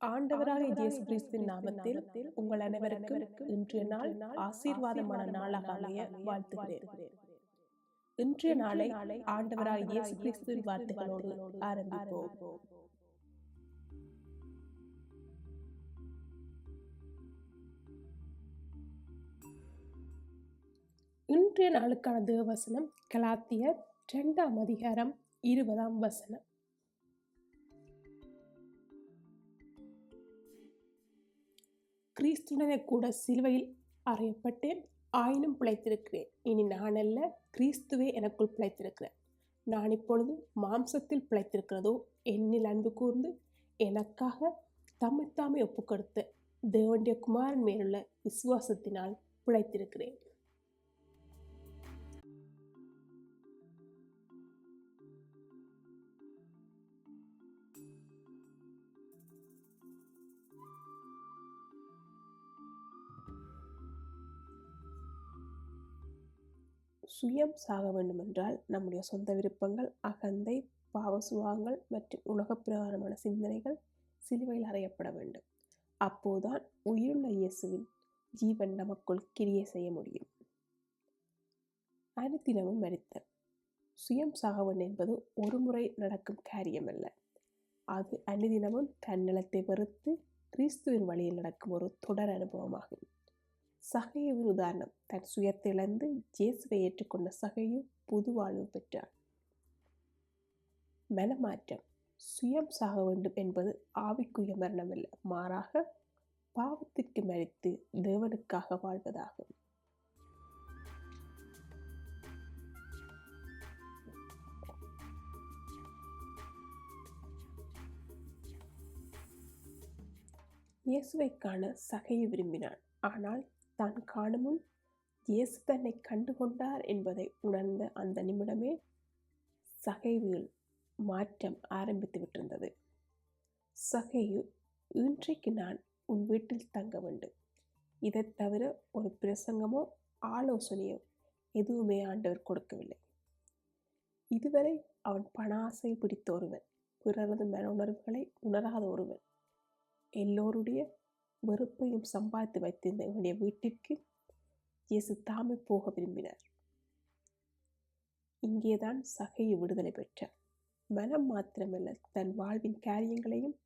ஆண்டவராக இயேசு கிறிஸ்துவின் நாமத்தில் உங்கள் அனைவருக்கும் இன்றைய நாள் ஆசீர்வாதமான நாளாக அமைய வாழ்த்துகிறேன். இன்றைய நாளை ஆண்டவராக இயேசு கிறிஸ்துவின் வார்த்தைகளோடு ஆரம்பிப்போம். இன்றைய நாளுக்கான தேவவசனம் கலாத்தியர் 2ஆம் அதிகாரம் 20ஆம் வசனம். கிறிஸ்துடனே கூட சிலுவையில் அறையப்பட்டேன், ஆயினும் பிழைத்திருக்கிறேன். இனி நான் அல்ல, கிறிஸ்துவே எனக்குள் பிழைத்திருக்கிறேன். நான் இப்பொழுது மாம்சத்தில் பிழைத்திருக்கிறதோ என்னில் அன்பு கூர்ந்து எனக்காக தம்மைத்தாமே ஒப்புக்கொடுத்த தேவனுடைய குமாரன் மேலுள்ள விசுவாசத்தினால் பிழைத்திருக்கிறேன். சுயம் சாக வேண்டுமென்றால் நம்முடைய சொந்த விருப்பங்கள், அகந்தை, பாவ சுபாவங்கள் மற்றும் உலக பிரகாரமான சிந்தனைகள் சிலுவையில் அறையப்பட வேண்டும். அப்போதுதான் உயிருள்ள இயேசுவின் ஜீவன் நமக்குள் கிரியை செய்ய முடியும். அனுதினமும் மரித்தல். சுயம் சாக வேண்டும் என்பது ஒரு முறை நடக்கும் காரியமல்ல. அது அனுதினமும் தன்னலத்தை வெறுத்து கிறிஸ்துவின் வழியில் நடக்கும் ஒரு தொடர் அனுபவமாகும். சகையுவின் உதாரணம். தன் சுயத்தை இழந்து இயேசுவை ஏற்றுக்கொண்ட சகையு புது வாழ்வு பெற்றார். மனமாற்றம். சுயம் சாக வேண்டும் என்பது ஆவிக்குரிய மரணமல்ல, மாறாக பாவத்திற்கு மரித்து தேவனுக்காக வாழ்வதாகும். இயேசுவை காண சகையை விரும்பினான். ஆனால் தான் காணுமுன் இயேசு தன்னை கண்டுகொண்டார் என்பதை உணர்ந்த அந்த நிமிடமே சகைவில் மாற்றம் ஆரம்பித்து விட்டிருந்தது. சகையு, இன்றைக்கு நான் உன் வீட்டில் தங்க வேண்டும். இதை தவிர ஒரு பிரசங்கமோ ஆலோசனையோ எதுவுமே ஆண்டவர் கொடுக்கவில்லை. இதுவரை அவன் பண ஆசை பிடித்த ஒருவன், பிறரது மன உணர்வுகளை உணராத ஒருவன், எல்லோருடைய வெறுப்பையும் சம்பாதித்து வைத்திருந்த இவனுடைய வீட்டிற்கு இயேசு தாமே போக விரும்பினார். இங்கேதான் சகையை விடுதலை பெற்றார். மனம் மாத்திரமல்ல, தன் வாழ்வின் காரியங்களையும்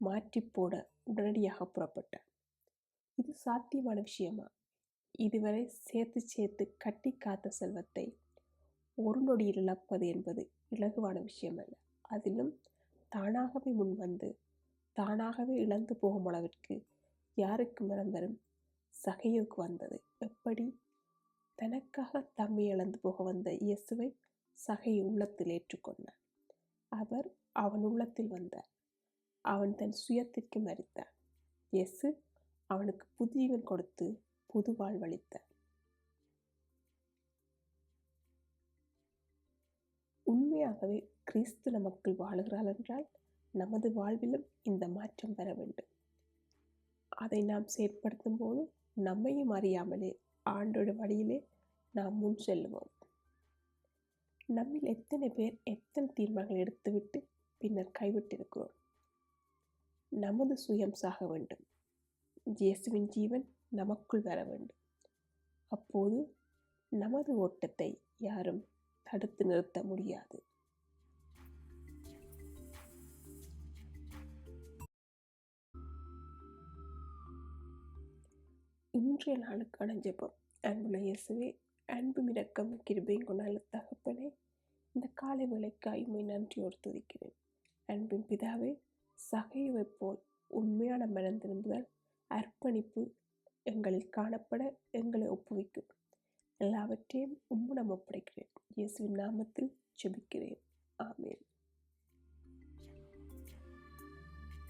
மாற்றி போட உடனடியாக புறப்பட்டார். இது சாத்தியமான விஷயமா? இதுவரை சேர்த்து கட்டி காத்த செல்வத்தை ஒரு நொடியில் இழப்பது என்பது இலகுவான விஷயமல்ல. அதிலும் தானாகவே முன் வந்து தானாகவே இழந்து போகும் அளவிற்கு யாருக்கு மனம் வரும்? சகையுக்கு வந்தது. எப்படி? தனக்காக தம்மை இழந்து போக வந்த இயேசுவை சகையை உள்ளத்தில் ஏற்றுக்கொண்டார். அவர் அவன் உள்ளத்தில் வந்தார். அவன் தன் சுயத்திற்கு மரித்தார். இயேசு அவனுக்கு புதுஜீவன் கொடுத்து புது வாழ்வளித்தார். உண்மையாகவே கிறிஸ்து நமக்குள் வாழுகிறாள் என்றால் நமது வாழ்விலும் இந்த மாற்றம் பெற வேண்டும். அதை நாம் செயற்படுத்தும் போது நம்மையும் அறியாமலே ஆண்டோட வழியிலே நாம் முன் செல்லுவோம். நம்மில் எத்தனை பேர் எத்தனை தீர்மானங்கள் எடுத்துவிட்டு பின்னர் கைவிட்டிருக்கிறோம். நமது சுயம் சாக வேண்டும். இயேசுவின் ஜீவன் நமக்குள் வர வேண்டும். அப்போது நமது ஓட்டத்தை யாரும் தடுத்து நிறுத்த முடியாது. இன்றைய நாளுக்கான ஜெபம். அன்புள்ள இயேசுவே, அன்பும் இரக்கம் கிருபையும் கொண்ட நல்ல தகப்பனே, இந்த காலை வேளைக்காய் உம்மை நன்றியோடு துதிக்கிறேன். அன்பின் பிதாவே, சகையுவைப் போல் உண்மையான மனம் திரும்புதல், அர்ப்பணிப்பு எங்களில் காணப்பட எங்களை ஒப்புவிக்கும். எல்லாவற்றையும் உம்மிடம் ஒப்படைக்கிறேன். இயேசுவின் நாமத்தில் ஜெபிக்கிறேன்.